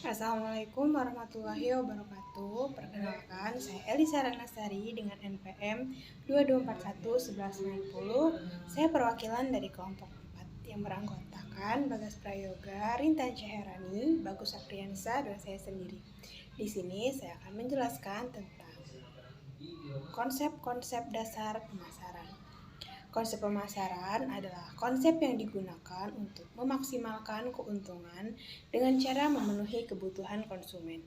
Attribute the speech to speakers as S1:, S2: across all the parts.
S1: Assalamualaikum warahmatullahi wabarakatuh. Perkenalkan, saya Elisa Ranasari dengan NPM 22411190. Saya perwakilan dari kelompok 4 yang beranggotakan Bagas Prayoga, Rintan Syahrani, Bagus Apriansa, dan saya sendiri. Di sini saya akan menjelaskan tentang konsep-konsep dasar pemasaran. Konsep pemasaran adalah konsep yang digunakan untuk memaksimalkan keuntungan dengan cara memenuhi kebutuhan konsumen,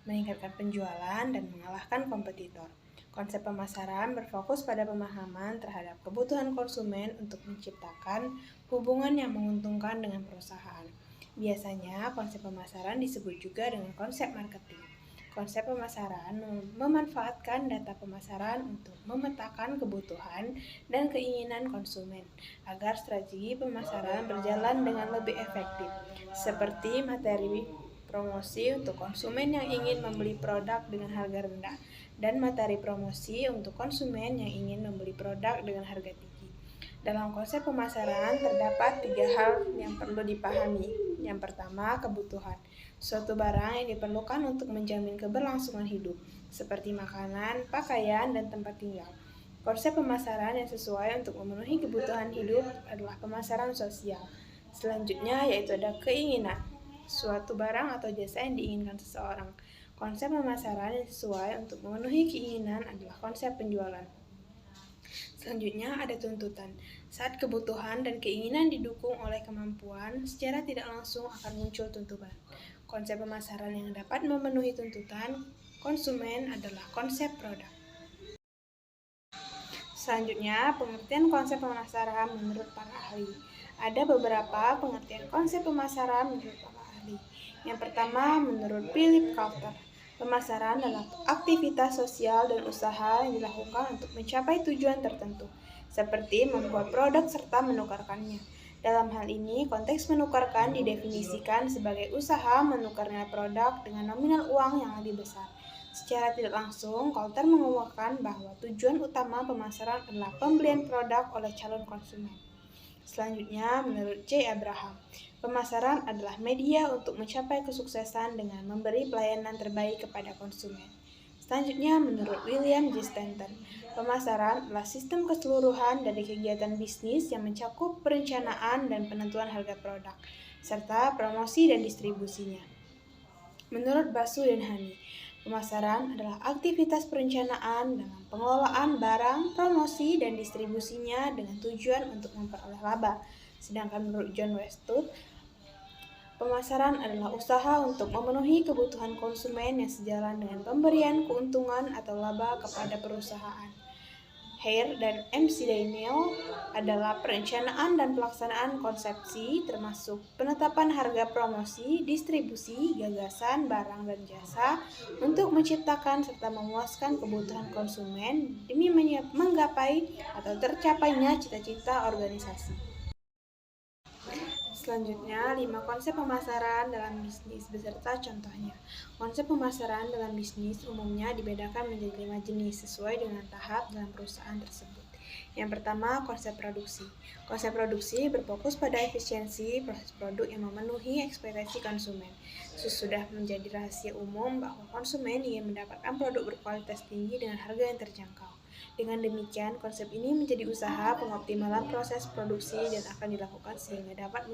S1: meningkatkan penjualan, dan mengalahkan kompetitor. Konsep pemasaran berfokus pada pemahaman terhadap kebutuhan konsumen untuk menciptakan hubungan yang menguntungkan dengan perusahaan. Biasanya, konsep pemasaran disebut juga dengan konsep marketing. Konsep pemasaran memanfaatkan data pemasaran untuk memetakan kebutuhan dan keinginan konsumen agar strategi pemasaran berjalan dengan lebih efektif, seperti materi promosi untuk konsumen yang ingin membeli produk dengan harga rendah dan materi promosi untuk konsumen yang ingin membeli produk dengan harga tinggi. Dalam konsep pemasaran terdapat 3 hal yang perlu dipahami. Yang pertama, kebutuhan. Suatu barang yang diperlukan untuk menjamin keberlangsungan hidup, seperti makanan, pakaian, dan tempat tinggal. Konsep pemasaran yang sesuai untuk memenuhi kebutuhan hidup adalah pemasaran sosial. Selanjutnya yaitu ada keinginan, suatu barang atau jasa yang diinginkan seseorang. Konsep pemasaran yang sesuai untuk memenuhi keinginan adalah konsep penjualan. Selanjutnya ada tuntutan. Saat kebutuhan dan keinginan didukung oleh kemampuan, secara tidak langsung akan muncul tuntutan. Konsep pemasaran yang dapat memenuhi tuntutan konsumen adalah konsep produk. Selanjutnya, pengertian konsep pemasaran menurut para ahli. Ada beberapa pengertian konsep pemasaran menurut para ahli. Yang pertama, menurut Philip Kotler, pemasaran adalah aktivitas sosial dan usaha yang dilakukan untuk mencapai tujuan tertentu, seperti membuat produk serta menukarkannya. Dalam hal ini, konteks menukarkan didefinisikan sebagai usaha menukarnya produk dengan nominal uang yang lebih besar. Secara tidak langsung, Coulter menguatkan bahwa tujuan utama pemasaran adalah pembelian produk oleh calon konsumen. Selanjutnya, menurut J. Abraham, pemasaran adalah media untuk mencapai kesuksesan dengan memberi pelayanan terbaik kepada konsumen. Selanjutnya, menurut William J. Stanton, pemasaran adalah sistem keseluruhan dari kegiatan bisnis yang mencakup perencanaan dan penentuan harga produk, serta promosi dan distribusinya. Menurut Basu dan Hani, pemasaran adalah aktivitas perencanaan dalam pengelolaan barang, promosi, dan distribusinya dengan tujuan untuk memperoleh laba. Sedangkan menurut John Westwood, pemasaran adalah usaha untuk memenuhi kebutuhan konsumen yang sejalan dengan pemberian keuntungan atau laba kepada perusahaan. Hare dan MC Daniel adalah perencanaan dan pelaksanaan konsepsi, termasuk penetapan harga promosi, distribusi, gagasan, barang, dan jasa untuk menciptakan serta memuaskan kebutuhan konsumen demi menggapai atau tercapainya cita-cita organisasi. Selanjutnya, 5 konsep pemasaran dalam bisnis beserta contohnya. Konsep pemasaran dalam bisnis umumnya dibedakan menjadi 5 jenis sesuai dengan tahap dalam perusahaan tersebut. Yang pertama, konsep produksi. Konsep produksi berfokus pada efisiensi proses produk yang memenuhi ekspektasi konsumen. Sudah menjadi rahasia umum bahwa konsumen ingin mendapatkan produk berkualitas tinggi dengan harga yang terjangkau. Dengan demikian, konsep ini menjadi usaha pengoptimalan proses produksi dan akan dilakukan sehingga dapat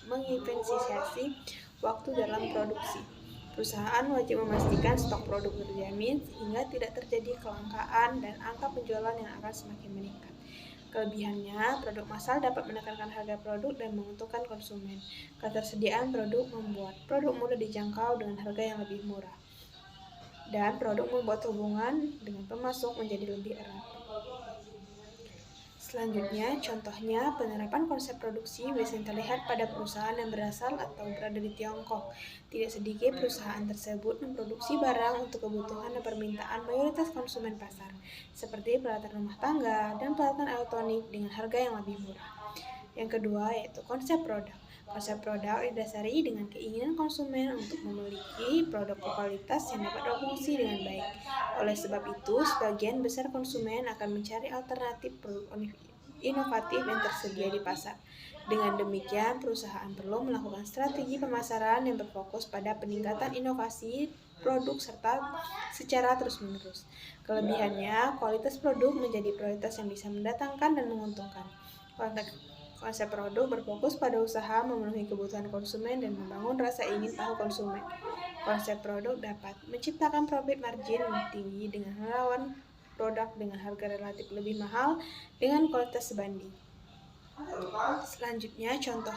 S1: mengefisiensi waktu dalam produksi. Perusahaan wajib memastikan stok produk terjamin sehingga tidak terjadi kelangkaan dan angka penjualan yang akan semakin meningkat. Kelebihannya, produk massal dapat menekankan harga produk dan menguntungkan konsumen. Ketersediaan produk membuat produk mudah dijangkau dengan harga yang lebih murah. Dan produk membuat hubungan dengan pemasok menjadi lebih erat. Selanjutnya, contohnya penerapan konsep produksi biasanya terlihat pada perusahaan yang berasal atau berada di Tiongkok. Tidak sedikit perusahaan tersebut memproduksi barang untuk kebutuhan dan permintaan mayoritas konsumen pasar, seperti peralatan rumah tangga dan peralatan elektronik dengan harga yang lebih murah. Yang kedua yaitu konsep produk. Konsep produk didasari dengan keinginan konsumen untuk memiliki produk berkualitas yang dapat berfungsi dengan baik. Oleh sebab itu, sebagian besar konsumen akan mencari alternatif produk inovatif yang tersedia di pasar. Dengan demikian, perusahaan perlu melakukan strategi pemasaran yang berfokus pada peningkatan inovasi produk secara terus-menerus. Kelebihannya, kualitas produk menjadi prioritas yang bisa mendatangkan dan menguntungkan. Konsep produk berfokus pada usaha memenuhi kebutuhan konsumen dan membangun rasa ingin tahu konsumen. Konsep produk dapat menciptakan profit margin tinggi dengan melawan produk dengan harga relatif lebih mahal dengan kualitas sebanding. Selanjutnya, contoh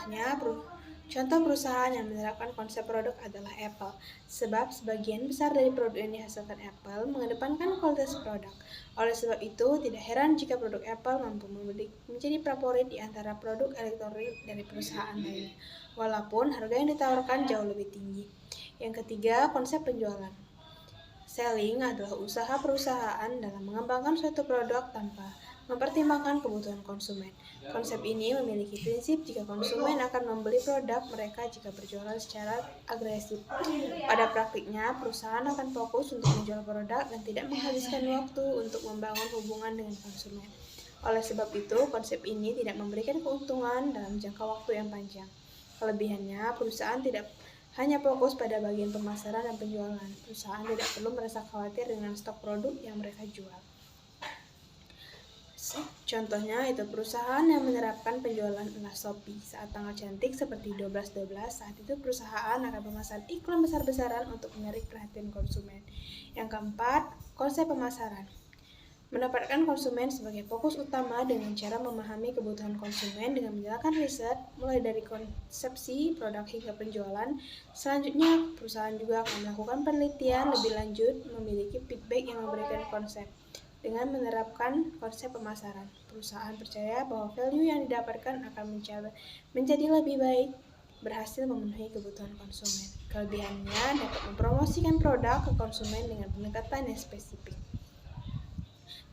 S1: perusahaan yang menerapkan konsep produk adalah Apple. Sebab sebagian besar dari produk yang dihasilkan Apple mengedepankan kualitas produk. Oleh sebab itu, tidak heran jika produk Apple mampu menjadi favorit di antara produk elektronik dari perusahaan lainnya, walaupun harga yang ditawarkan jauh lebih tinggi. Yang ketiga, konsep penjualan. Selling adalah usaha perusahaan dalam mengembangkan suatu produk tanpa mempertimbangkan kebutuhan konsumen. Konsep ini memiliki prinsip jika konsumen akan membeli produk mereka jika berjualan secara agresif. Pada praktiknya, perusahaan akan fokus untuk menjual produk dan tidak menghabiskan waktu untuk membangun hubungan dengan konsumen. Oleh sebab itu, konsep ini tidak memberikan keuntungan dalam jangka waktu yang panjang. Kelebihannya, perusahaan tidak hanya fokus pada bagian pemasaran dan penjualan. Perusahaan tidak perlu merasa khawatir dengan stok produk yang mereka jual. Contohnya itu perusahaan yang menerapkan penjualan adalah Shopee. Saat tanggal cantik seperti 12.12, saat itu perusahaan akan memasang iklan besar-besaran untuk menarik perhatian konsumen. Yang keempat, konsep pemasaran. Menempatkan konsumen sebagai fokus utama dengan cara memahami kebutuhan konsumen dengan menjalankan riset mulai dari konsepsi produk hingga penjualan. Selanjutnya, perusahaan juga akan melakukan penelitian lebih lanjut, memiliki feedback yang memberikan konsep. Dengan menerapkan konsep pemasaran, perusahaan percaya bahwa value yang didapatkan akan menjadi lebih baik, berhasil memenuhi kebutuhan konsumen. Kelebihannya dapat mempromosikan produk ke konsumen dengan pendekatan yang spesifik.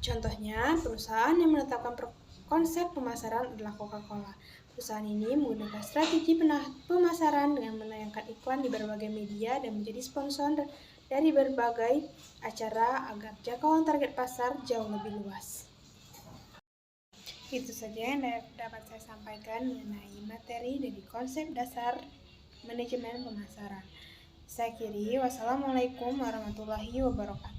S1: Contohnya, perusahaan yang menetapkan konsep pemasaran adalah Coca-Cola. Perusahaan ini menggunakan strategi pemasaran dengan menayangkan iklan di berbagai media dan menjadi sponsor dari berbagai acara agar jangkauan target pasar jauh lebih luas. Itu saja yang dapat saya sampaikan mengenai materi dari konsep dasar manajemen pemasaran. Saya akhiri, wassalamualaikum warahmatullahi wabarakatuh.